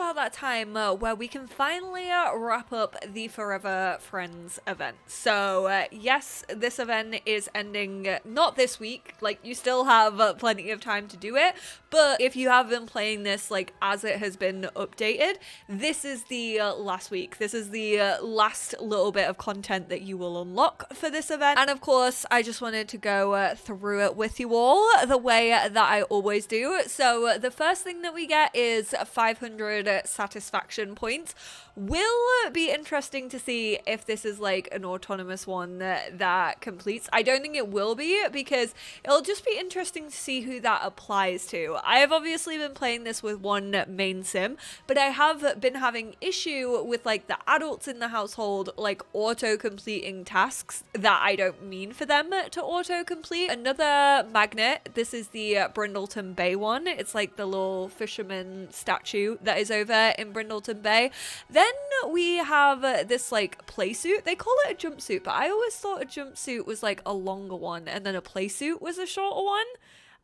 about that time where we can finally wrap up the Forever Friends event. So yes, this event is ending not this week, like you still have plenty of time to do it, but if you have been playing this like as it has been updated, this is the last week. This is the last little bit of content that you will unlock for this event. And of course, I just wanted to go through it with you all the way that I always do. So the first thing that we get is 500 satisfaction points. Will be interesting to see if this is like an autonomous one that completes. I don't think it will be, because it'll just be interesting to see who that applies to. I have obviously been playing this with one main sim, but I have been having issue with like the adults in the household like auto completing tasks that I don't mean for them to auto complete. Another magnet, this is the Brindleton Bay one. It's like the little fisherman statue that is over in Brindleton Bay. Then we have this like play suit. They call it a jumpsuit, but I always thought a jumpsuit was like a longer one and then a play suit was a shorter one.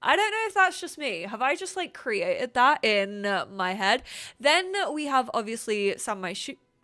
I don't know if that's just me. Have I just like created that in my head? Then we have obviously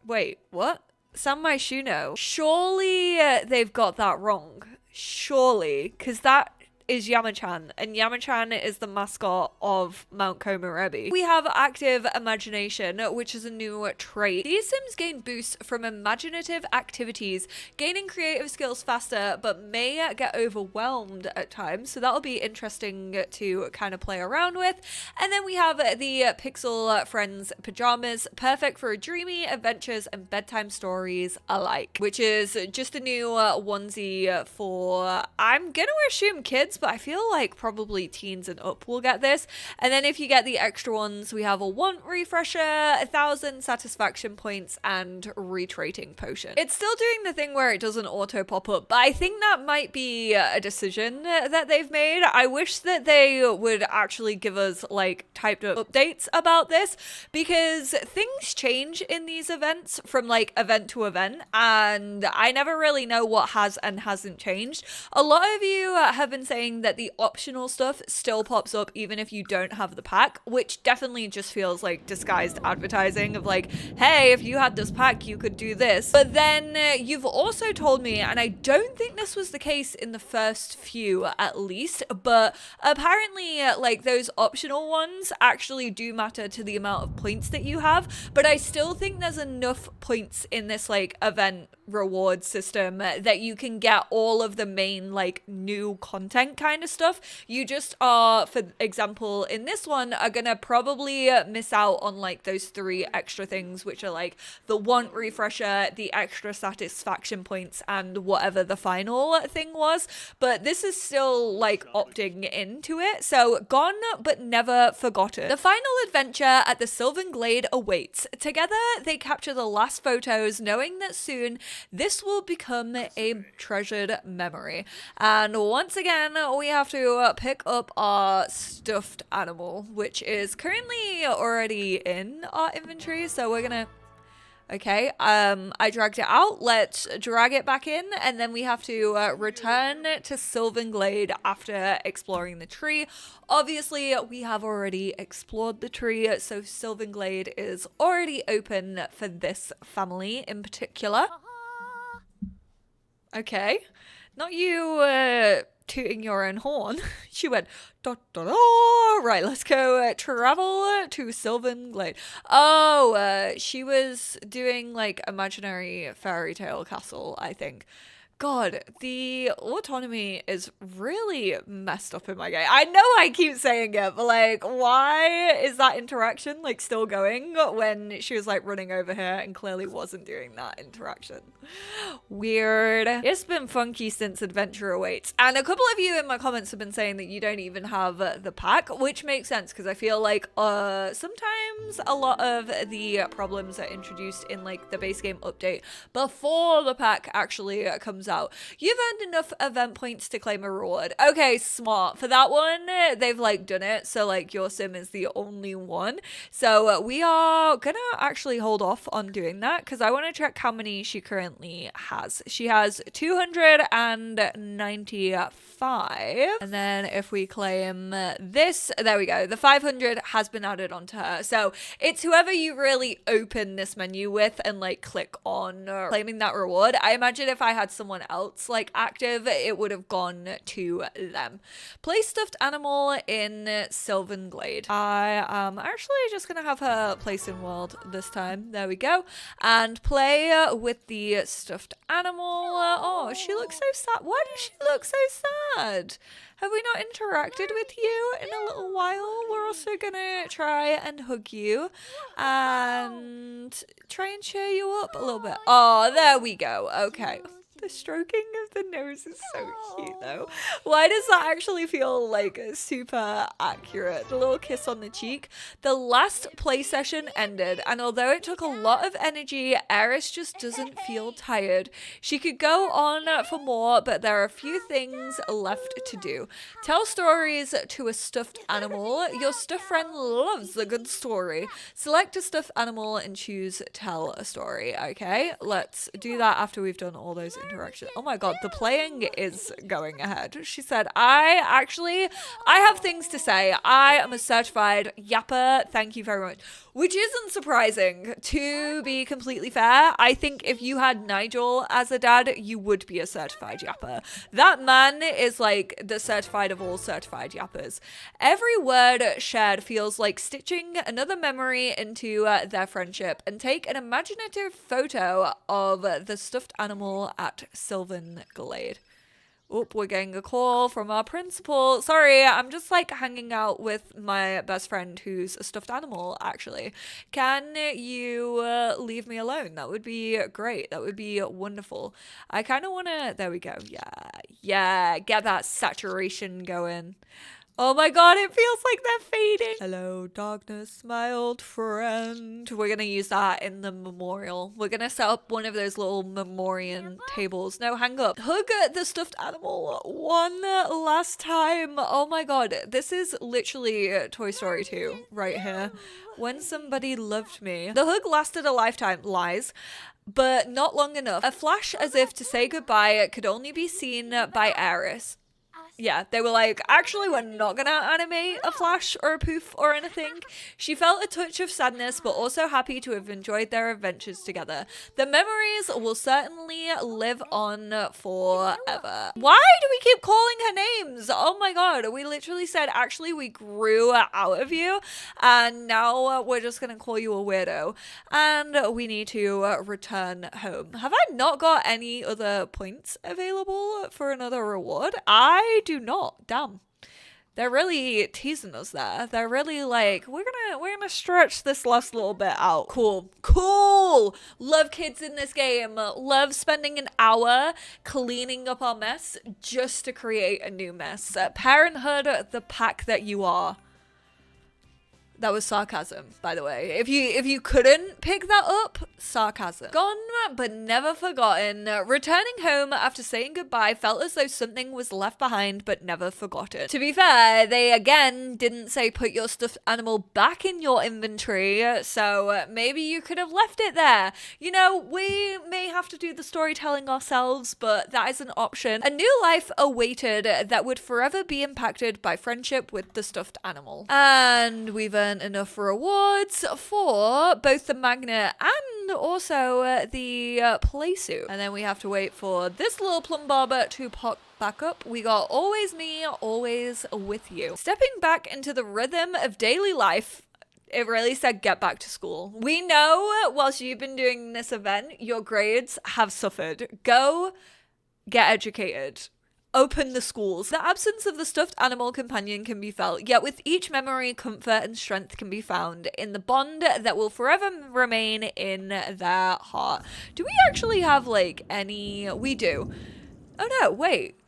Wait, what? Sanmai Shuno. Surely they've got that wrong. Surely, because that is Yamachan, and Yamachan is the mascot of Mount Komorebi. We have active imagination, which is a new trait. These sims gain boosts from imaginative activities, gaining creative skills faster, but may get overwhelmed at times, so that'll be interesting to kind of play around with. And then we have the Pixel Friends pajamas, perfect for dreamy adventures and bedtime stories alike, which is just a new onesie for, I'm gonna assume kids, but I feel like probably teens and up will get this. And then if you get the extra ones, we have a want refresher, 1,000 satisfaction points, and retrating potion. It's still doing the thing where it doesn't auto pop up, but I think that might be a decision that they've made. I wish that they would actually give us like typed up updates about this, because things change in these events from like event to event, and I never really know what has and hasn't changed. A lot of you have been saying that the optional stuff still pops up even if you don't have the pack, which definitely just feels like disguised advertising of like, hey, if you had this pack you could do this. But then you've also told me, and I don't think this was the case in the first few at least, but apparently like those optional ones actually do matter to the amount of points that you have. But I still think there's enough points in this like event reward system that you can get all of the main like new content kind of stuff. You just are, for example in this one, are gonna probably miss out on like those 3 extra things, which are like the want refresher, the extra satisfaction points, and whatever the final thing was. But this is still like opting into it, so gone but never forgotten. The final adventure at the Sylvan Glade awaits. Together they capture the last photos, knowing that soon this will become a treasured memory. And once again, we have to pick up our stuffed animal, which is currently already in our inventory. So we're gonna, okay, I dragged it out. Let's drag it back in, and then we have to return to Sylvan Glade after exploring the tree. Obviously, we have already explored the tree, so Sylvan Glade is already open for this family in particular. Okay, not you tooting your own horn. She went da da da. Right, let's go travel to Sylvan Glade. Oh, she was doing like imaginary fairy tale castle, I think. God, the autonomy is really messed up in my game. I know I keep saying it, but like, why is that interaction like still going when she was like running over here and clearly wasn't doing that interaction? Weird. It's been funky since Adventure Awaits. And a couple of you in my comments have been saying that you don't even have the pack, which makes sense because I feel like sometimes a lot of the problems are introduced in like the base game update before the pack actually comes comes out. You've earned enough event points to claim a reward. Okay, smart. For that one, they've like done it. So like your sim is the only one. So we are gonna actually hold off on doing that because I want to check how many she currently has. She has 295. And then if we claim this, there we go. The 500 has been added onto her. So it's whoever you really open this menu with and like click on claiming that reward. I imagine if I had someone else like active, it would have gone to them. Place stuffed animal in Sylvan Glade. I am actually just gonna have her place in world this time. There we go. And play with the stuffed animal. Oh, she looks so sad. Why does she look so sad? Have we not interacted with you in a little while? We're also gonna try and hug you and try and cheer you up a little bit. Oh, there we go. Okay. The stroking of the nose is so cute though. Why does that actually feel like super accurate? The little kiss on the cheek. The last play session ended, and although it took a lot of energy, Eris just doesn't feel tired. She could go on for more, but there are a few things left to do. Tell stories to a stuffed animal. Your stuffed friend loves a good story. Select a stuffed animal and choose tell a story. Okay, let's do that after we've done all those interaction. Oh my god, the playing is going ahead. She said, I have things to say. I am a certified yapper. Thank you very much. Which isn't surprising, to be completely fair. I think if you had Nigel as a dad, you would be a certified yapper. That man is like the certified of all certified yappers. Every word shared feels like stitching another memory into their friendship, and take an imaginative photo of the stuffed animal at Sylvan Glade. Oop, we're getting a call from our principal. Sorry, I'm just like hanging out with my best friend who's a stuffed animal, actually. Can you leave me alone? That would be great. That would be wonderful. I kind of want to... There we go. Yeah. Get that saturation going. Oh my god, it feels like they're fading. Hello, darkness, my old friend. We're gonna use that in the memorial. We're gonna set up one of those little memorial tables. No, hang up. Hug the stuffed animal one last time. Oh my god, this is literally Toy Story 2 right here. When somebody loved me. The hug lasted a lifetime. Lies. But not long enough. A flash as if to say goodbye could only be seen by Eris. Yeah, they were like, actually, we're not gonna animate a flash or a poof or anything. She felt a touch of sadness, but also happy to have enjoyed their adventures together. The memories will certainly live on forever. Why do we keep calling her names? Oh my god, we literally said, actually, we grew out of you, and now we're just gonna call you a weirdo, and we need to return home. Have I not got any other points available for another reward? I do not. Damn. They're really teasing us there. They're really like, we're gonna stretch this last little bit out. Cool. Love kids in this game. Love spending an hour cleaning up our mess just to create a new mess. Parenthood, the pack that you are. That was sarcasm, by the way. If you couldn't pick that up, sarcasm. Gone but never forgotten. Returning home after saying goodbye felt as though something was left behind but never forgotten. To be fair, they again didn't say put your stuffed animal back in your inventory, so maybe you could have left it there. You know, we may have to do the storytelling ourselves, but that is an option. A new life awaited that would forever be impacted by friendship with the stuffed animal. And we've earned enough rewards for both the magnet and also the play suit. And then we have to wait for this little plum barber to pop back up. We got always me, always with you. Stepping back into the rhythm of daily life. It really said get back to school. We know whilst you've been doing this event, your grades have suffered. Go get educated. Open the schools. The absence of the stuffed animal companion can be felt, yet with each memory, comfort and strength can be found in the bond that will forever remain in their heart. Do we actually have like any... We do. Oh no, wait.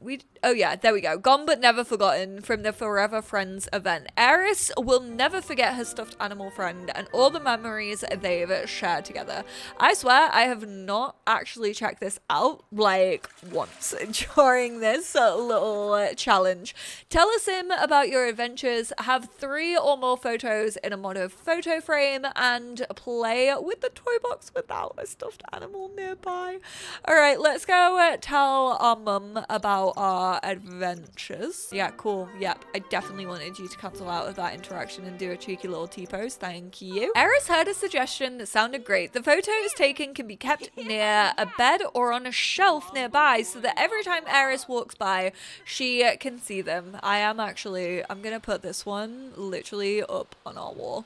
oh yeah, there we go. Gone but never forgotten from the Forever Friends event. Eris will never forget her stuffed animal friend and all the memories they've shared together. I swear I have not actually checked this out like once during this little challenge. Tell us about your adventures, have 3 or more photos in a model photo frame, and play with the toy box without a stuffed animal nearby. All right, let's go tell our mum about our adventures. Yeah, cool. Yep, I definitely wanted you to cancel out of that interaction and do a cheeky little T-pose. Thank you. Eris heard a suggestion that sounded great. The photos taken can be kept near a bed or on a shelf nearby so that every time Eris walks by, she can see them. I'm gonna put this one literally up on our wall.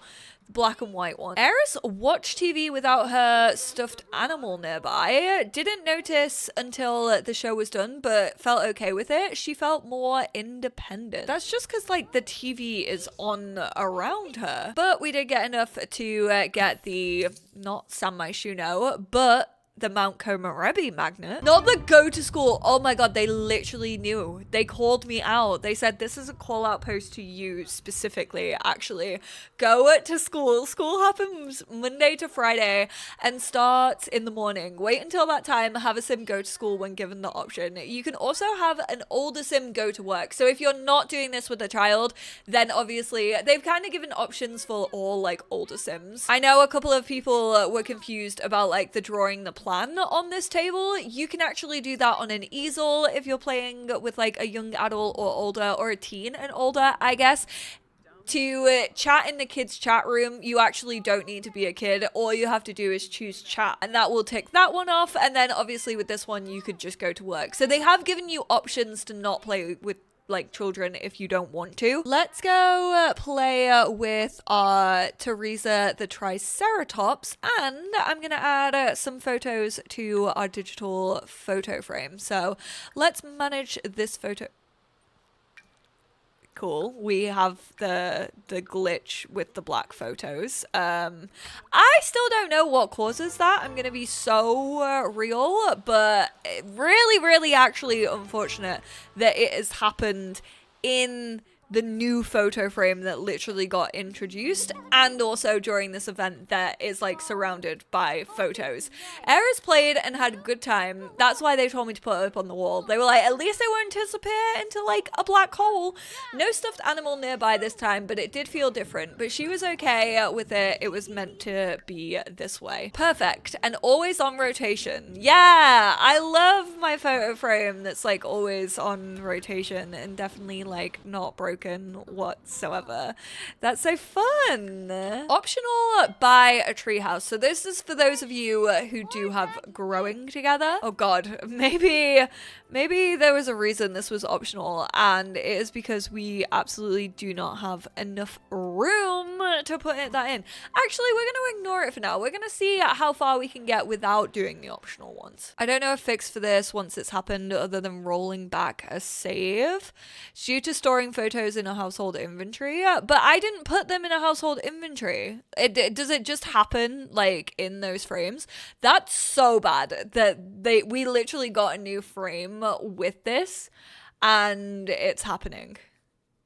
Black and white one. Eris watched TV without her stuffed animal nearby. Didn't notice until the show was done, but felt okay with it. She felt more independent. That's just because like the TV is on around her. But we did get enough to get the, not San Myshuno, but the Mount Komorebi magnet. Not the go to school. Oh my god, they literally knew. They called me out. They said this is a call out post to you specifically, actually. Go to school. School happens Monday to Friday and starts in the morning. Wait until that time. Have a sim go to school when given the option. You can also have an older sim go to work. So if you're not doing this with a child, then obviously they've kind of given options for all like older sims. I know a couple of people were confused about like the drawing the plan on this table. You can actually do that on an easel if you're playing with like a young adult or older, or a teen and older, I guess. To chat in the kids chat room, you actually don't need to be a kid. All you have to do is choose chat and that will tick that one off. And then obviously with this one, you could just go to work. So they have given you options to not play with like children if you don't want to. Let's go play with Teresa the Triceratops, and I'm gonna add some photos to our digital photo frame. So let's manage this photo. Cool. We have the glitch with the black photos. I still don't know what causes that. I'm gonna be so real, but really actually unfortunate that it has happened in the new photo frame that literally got introduced, and also during this event that is like surrounded by photos. Eris played and had a good time. That's why they told me to put it up on the wall. They were like, at least it won't disappear into like a black hole. No stuffed animal nearby this time, but it did feel different. But she was okay with it. It was meant to be this way. Perfect. And always on rotation. Yeah, I love my photo frame that's like always on rotation and definitely like not broken whatsoever. That's so fun. Optional, buy a treehouse. So this is for those of you who do have growing together. Oh god, maybe there was a reason this was optional, and it is because we absolutely do not have enough room to put that in. Actually, we're going to ignore it for now. We're going to see how far we can get without doing the optional ones. I don't know a fix for this once it's happened other than rolling back a save. It's due to storing photos in a household inventory, but I didn't put them in a household inventory. Does it just happen like in those frames? That's so bad that we literally got a new frame with this and it's happening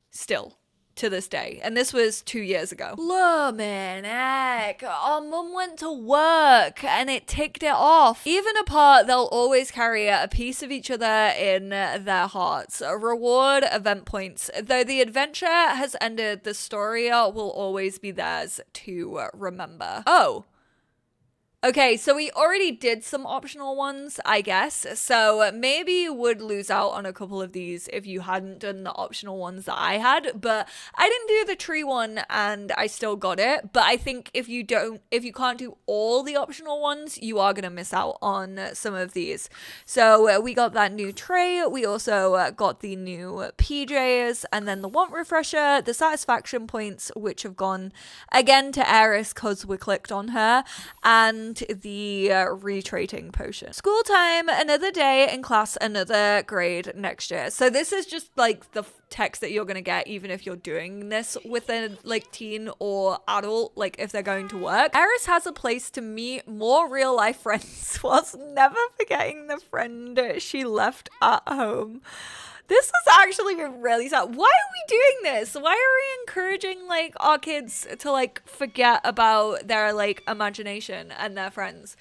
still to this day, and this was 2 years ago. Bloomin' heck, our mum went to work and it ticked it off. Even apart, they'll always carry a piece of each other in their hearts. Reward event points. Though the adventure has ended, the story will always be theirs to remember. Oh. Okay, so we already did some optional ones, I guess. So maybe you would lose out on a couple of these if you hadn't done the optional ones that I had. But I didn't do the tree one and I still got it. But I think if you can't do all the optional ones, you are going to miss out on some of these. So we got that new tray. We also got the new PJs, and then the want refresher, the satisfaction points, which have gone again to Eris because we clicked on her. And want the retraiting potion. School time, another day in class, another grade next year. So this is just like the text that you're gonna get even if you're doing this with a like teen or adult, like if they're going to work. Eris has a place to meet more real life friends whilst never forgetting the friend she left at home. This was actually really sad. Why are we doing this? Why are we encouraging like our kids to like forget about their like imagination and their friends?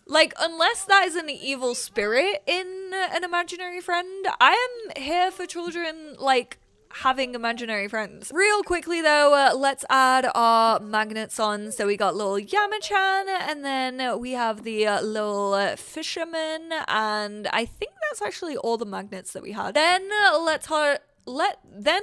Like, unless that is an evil spirit in an imaginary friend, I am here for children, like, having imaginary friends. Real quickly, though, let's add our magnets on. So we got little Yamachan, and then we have the little fisherman, and I think that's actually all the magnets that we had. Then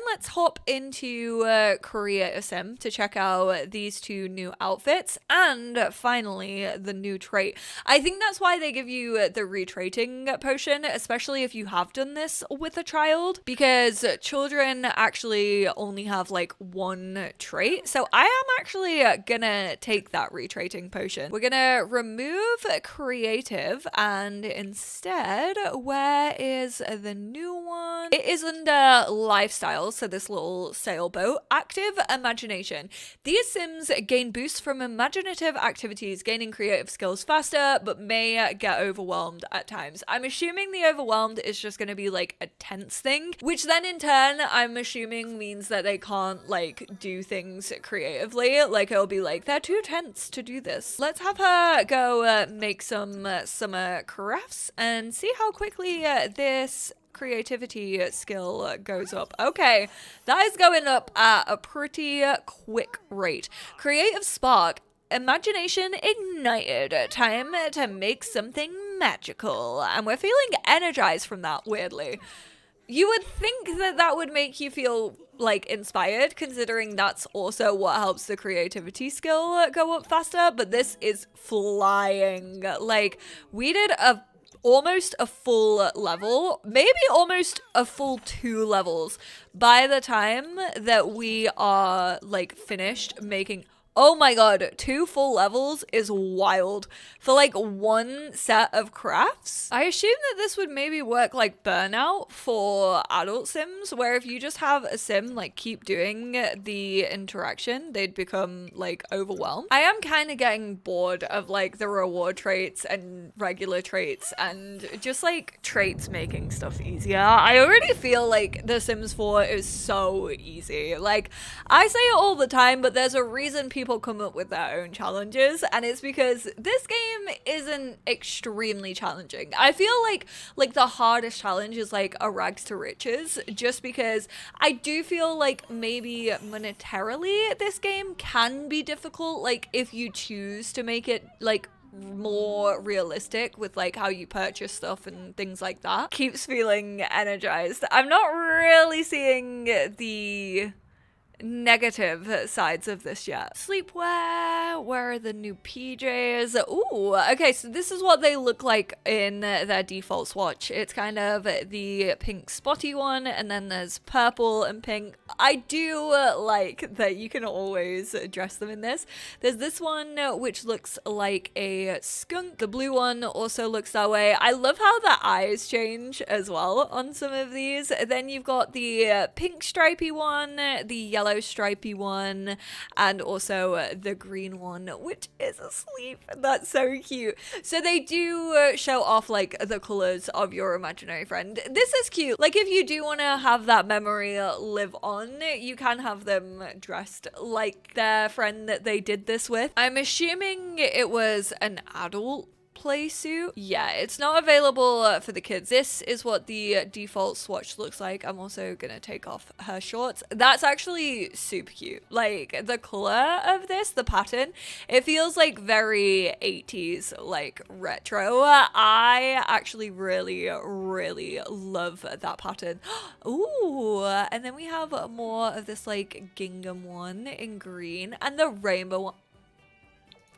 let's hop into Create a Sim to check out these two new outfits and finally the new trait. I think that's why they give you the retraiting potion, especially if you have done this with a child, because children actually only have like one trait. So I am actually gonna take that retraiting potion. We're gonna remove creative and instead, where is the new one? It is under lifestyle, so this little sailboat. Active imagination. These sims gain boosts from imaginative activities, gaining creative skills faster, but may get overwhelmed at times. I'm assuming the overwhelmed is just going to be like a tense thing, which then in turn I'm assuming means that they can't like do things creatively. Like it'll be like they're too tense to do this. Let's have her go make some summer crafts and see how quickly this creativity skill goes up. Okay, that is going up at a pretty quick rate. Creative spark. Imagination ignited. Time to make something magical. And we're feeling energized from that, weirdly. You would think that that would make you feel like inspired, considering that's also what helps the creativity skill go up faster, but this is flying. Like, we did almost a full level, maybe almost a full 2 levels by the time that we are like finished making. Oh my god, 2 full levels is wild for like one set of crafts. I assume that this would maybe work like Burnout for adult sims, where if you just have a sim like keep doing the interaction, they'd become like overwhelmed. I am kind of getting bored of like the reward traits and regular traits and just like traits making stuff easier. I already feel like The Sims 4 is so easy. Like, I say it all the time, but there's a reason people come up with their own challenges, and it's because this game isn't extremely challenging. I feel like the hardest challenge is like a rags to riches, just because I do feel like maybe monetarily this game can be difficult, like if you choose to make it like more realistic with like how you purchase stuff and things like that. Keeps feeling energized. I'm not really seeing the negative sides of this yet. Sleepwear, where are the new PJs? Ooh, okay, so this is what they look like in their default swatch. It's kind of the pink spotty one, and then there's purple and pink. I do like that you can always dress them in this. There's this one which looks like a skunk. The blue one also looks that way. I love how the eyes change as well on some of these. Then you've got the pink stripy one, the yellow stripy one, and also the green one, which is asleep. That's so cute. So they do show off like the colors of your imaginary friend. This is cute. Like if you do want to have that memory live on, you can have them dressed like their friend that they did this with. I'm assuming it was an adult play suit. Yeah, it's not available for the kids. This is what the default swatch looks like. I'm also gonna take off her shorts. That's actually super cute. Like the color of this, the pattern, it feels like very 80s, like retro. I actually really love that pattern. Ooh, and then we have more of this like gingham one in green and the rainbow one.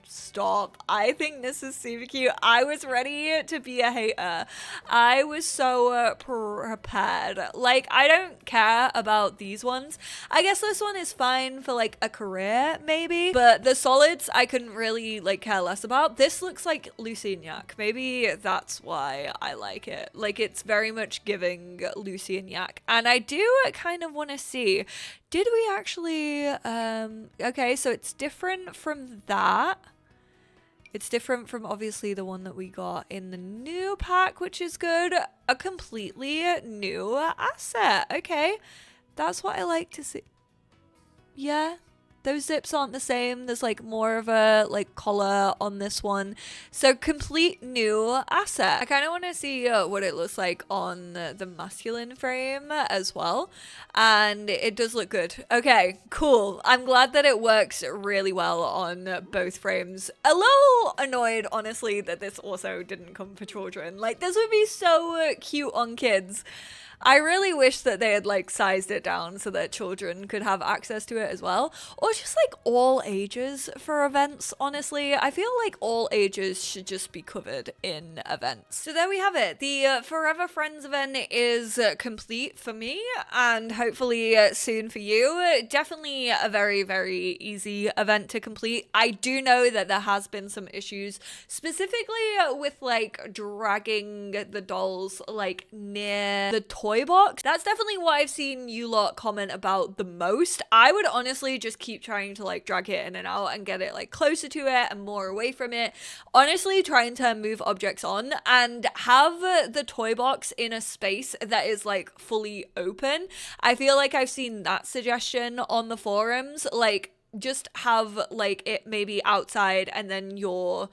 stop. I think this is super cute. I was ready to be a hater. I was so prepared. Like, I don't care about these ones. I guess this one is fine for like a career maybe, but the solids I couldn't really like care less about. This looks like Lucignac. Maybe that's why I like it. Like, it's very much giving Lucignac, and I do kind of want to see, did we actually okay, so it's different from that. It's different from obviously the one that we got in the new pack, which is good. A completely new asset. Okay, that's what I like to see. Yeah, those zips aren't the same. There's like more of a like collar on this one. So complete new asset. I kind of want to see what it looks like on the masculine frame as well. And it does look good. Okay, cool. I'm glad that it works really well on both frames. A little annoyed, honestly, that this also didn't come for children. Like, this would be so cute on kids. I really wish that they had like sized it down so that children could have access to it as well, or just like all ages for events. Honestly, I feel like all ages should just be covered in events. So there we have it. The Forever Friends event is complete for me, and hopefully soon for you. Definitely a very, very easy event to complete. I do know that there has been some issues, specifically with like dragging the dolls like near the toy box. That's definitely what I've seen you lot comment about the most. I would honestly just keep trying to like drag it in and out and get it like closer to it and more away from it. Honestly, trying to move objects on and have the toy box in a space that is like fully open. I feel like I've seen that suggestion on the forums. Like, just have like it maybe outside and then your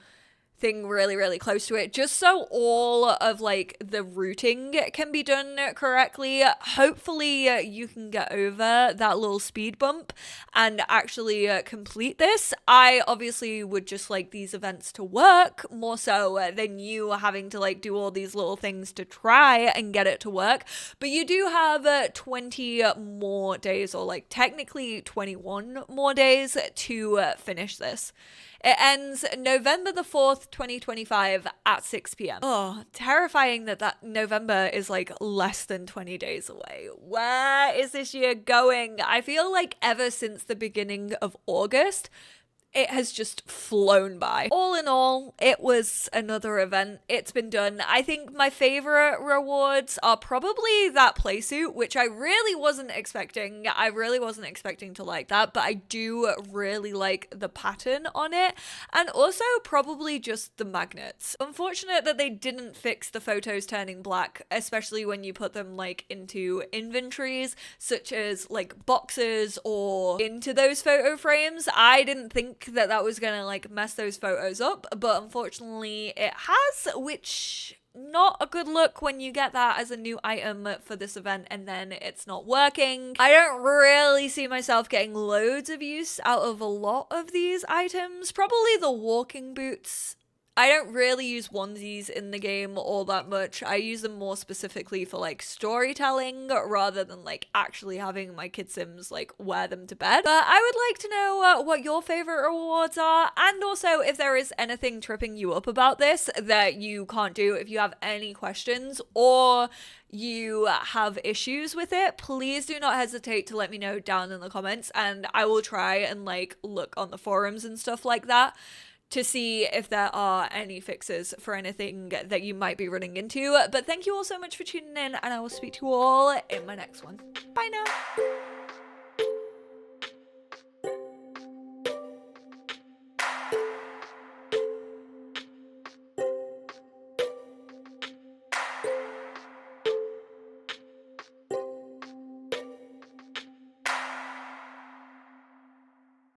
thing really, really close to it, just so all of like the routing can be done correctly. Hopefully you can get over that little speed bump and actually complete this. I obviously would just like these events to work more so than you having to like do all these little things to try and get it to work. But you do have 20 more days, or like technically 21 more days to finish this. It ends November the 4th, 2025 at 6 p.m. Oh, terrifying that November is like less than 20 days away. Where is this year going? I feel like ever since the beginning of August, it has just flown by. All in all, it was another event. It's been done. I think my favorite rewards are probably that playsuit, which I really wasn't expecting. I really wasn't expecting to like that, but I do really like the pattern on it. And also probably just the magnets. Unfortunate that they didn't fix the photos turning black, especially when you put them like into inventories, such as like boxes or into those photo frames. I didn't think that was gonna like mess those photos up, but unfortunately it has, which not a good look when you get that as a new item for this event and then it's not working. I don't really see myself getting loads of use out of a lot of these items. Probably the walking boots. I don't really use onesies in the game all that much. I use them more specifically for like storytelling rather than like actually having my kid sims like wear them to bed. But I would like to know what your favorite rewards are, and also if there is anything tripping you up about this that you can't do. If you have any questions or you have issues with it, please do not hesitate to let me know down in the comments, and I will try and like look on the forums and stuff like that to see if there are any fixes for anything that you might be running into. But thank you all so much for tuning in, and I will speak to you all in my next one. Bye now.